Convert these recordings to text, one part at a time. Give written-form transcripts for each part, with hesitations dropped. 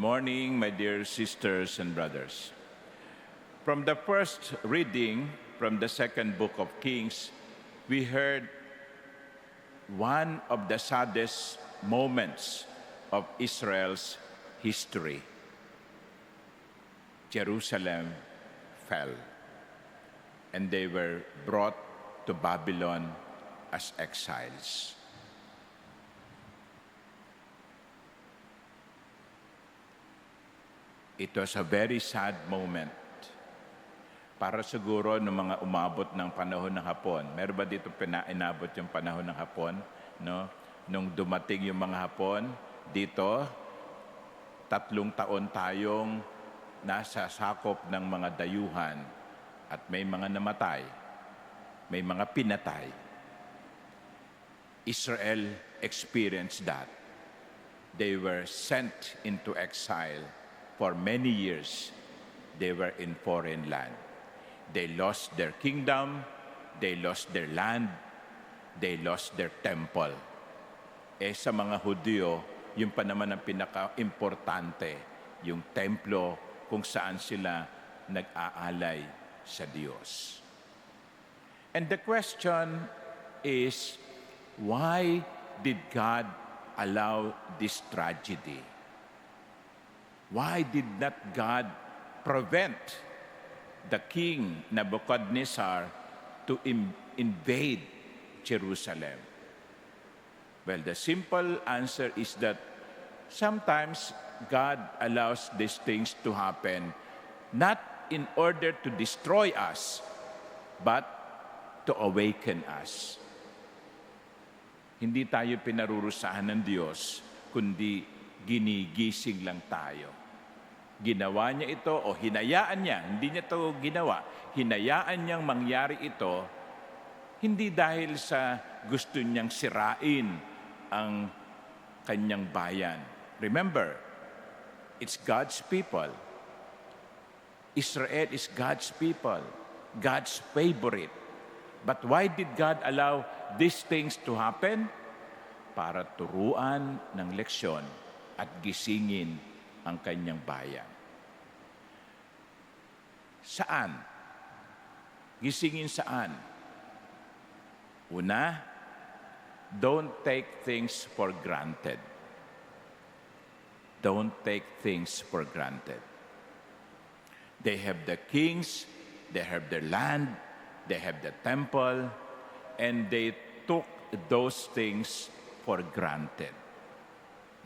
morning, my dear sisters and brothers. From the first reading from the second book of Kings, we heard one of the saddest moments of Israel's history. Jerusalem fell, and they were brought to Babylon as exiles. It was a very sad moment para siguro ng mga umabot ng panahon ng Hapon. Meron ba dito inabot yung panahon ng Hapon? No? Nung dumating yung mga Hapon, dito, 3 taon tayong nasa sakop ng mga dayuhan at may mga namatay, may mga pinatay. Israel experienced that. They were sent into exile. For many years, they were in foreign land. They lost their kingdom, they lost their land, they lost their temple. Sa mga Hudyo, yung pa naman ang pinaka-importante, yung templo kung saan sila nag-aalay sa Diyos. And the question is, why did God allow this tragedy? Why did not God prevent the king Nebuchadnezzar to invade Jerusalem? Well, the simple answer is that sometimes God allows these things to happen not in order to destroy us, but to awaken us. Hindi tayo pinarurusahan ng Diyos, kundi ginigising lang tayo. Ginawa niya ito o hinayaan niya, hindi niya ito ginawa, hinayaan niyang mangyari ito, hindi dahil sa gusto niyang sirain ang kanyang bayan. Remember, it's God's people. Israel is God's people, God's favorite. But why did God allow these things to happen? Para turuan ng leksyon at gisingin ang kanyang bayan. Saan? Gisingin saan? Una, don't take things for granted. Don't take things for granted. They have the kings, they have their land, they have the temple, and they took those things for granted.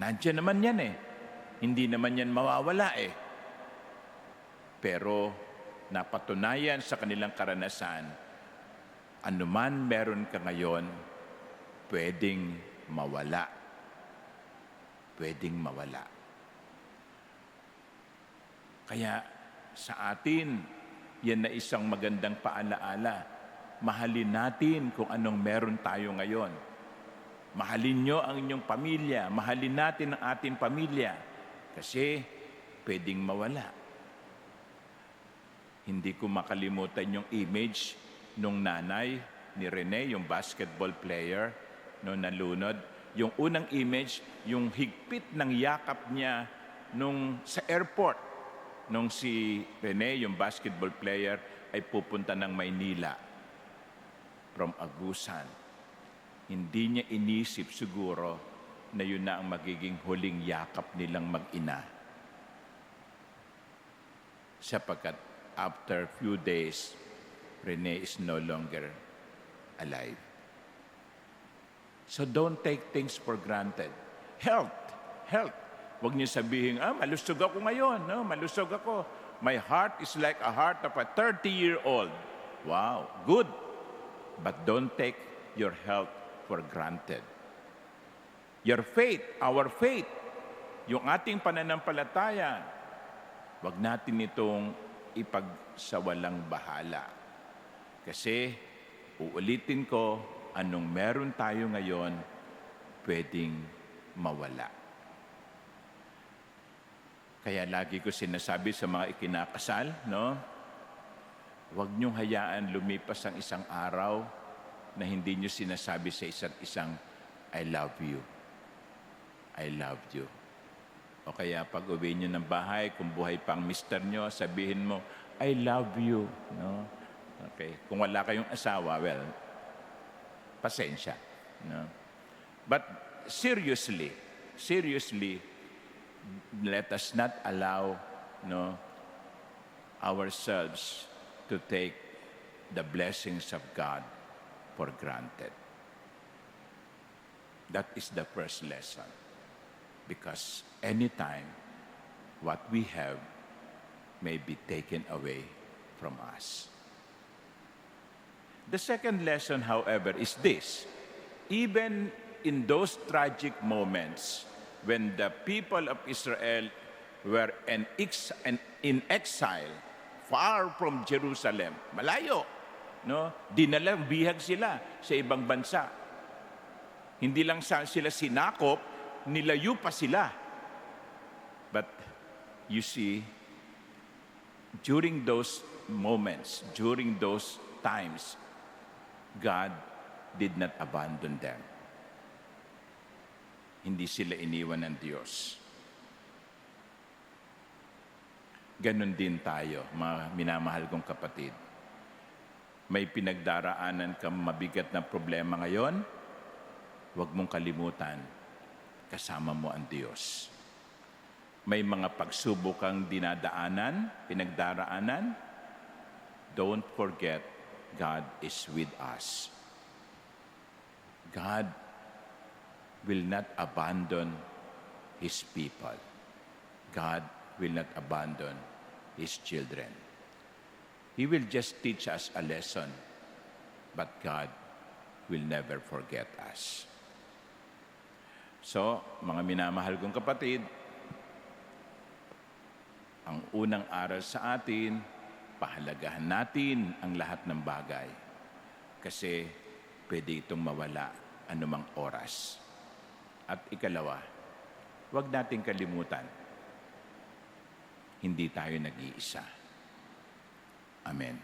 Nandiyan naman yan eh. Hindi naman yan mawawala eh. Pero napatunayan sa kanilang karanasan, anuman meron ka ngayon, pwedeng mawala. Pwedeng mawala. Kaya sa atin, yan na isang magandang paalaala. Mahalin natin kung anong meron tayo ngayon. Mahalin nyo ang inyong pamilya. Mahalin natin ang ating pamilya. Kasi pwedeng mawala. Hindi ko makalimutan yung image nung nanay ni Rene, yung basketball player, nung nalunod. Yung unang image, yung higpit ng yakap niya nung sa airport. Nung si Rene, yung basketball player, ay pupunta ng Maynila from Agusan. Hindi niya inisip siguro na yun na ang magiging huling yakap nilang mag-ina. Sapagkat after few days, Rene is no longer alive. So don't take things for granted. Health. Huwag niyo sabihin, malusog ako ngayon. No, malusog ako. My heart is like a heart of a 30-year-old. Wow, good. But don't take your health for granted. Your faith, our faith, yung ating pananampalataya, wag natin itong ipagsawalang bahala. Kasi, uulitin ko, anong meron tayo ngayon, pwedeng mawala. Kaya lagi ko sinasabi sa mga ikinakasal, no? Huwag niyong hayaan lumipas ang isang araw na hindi niyo sinasabi sa isa't isang, I love you. I love you. O kaya pag uwi nyo ng bahay, kung buhay pang mister nyo, sabihin mo, I love you. No? Okay. Kung wala kayong asawa, well, pasensya. No? But seriously, let us not allow ourselves to take the blessings of God for granted. That is the first lesson. Because anytime what we have may be taken away from us. The second lesson, however, is this. Even in those tragic moments when the people of Israel were in exile, far from Jerusalem, malayo, no? Dinalang bihag sila sa ibang bansa. Hindi lang sila sinakop, nilayo pa sila. But you see, during those moments, during those times, God did not abandon them. Hindi sila iniwan ng Diyos. Ganon din tayo, mga minamahal kong kapatid. May pinagdaraanan kang mabigat na problema ngayon, huwag mong kalimutan, kasama mo ang Diyos. May mga pagsubok kang dinadaanan, pinagdaraanan, don't forget, God is with us. God will not abandon His people. God will not abandon His children. He will just teach us a lesson, but God will never forget us. So, mga minamahal kong kapatid, ang unang aral sa atin, pahalagahan natin ang lahat ng bagay. Kasi pwede itong mawala anumang oras. At ikalawa, huwag nating kalimutan, hindi tayo nag-iisa. Amen.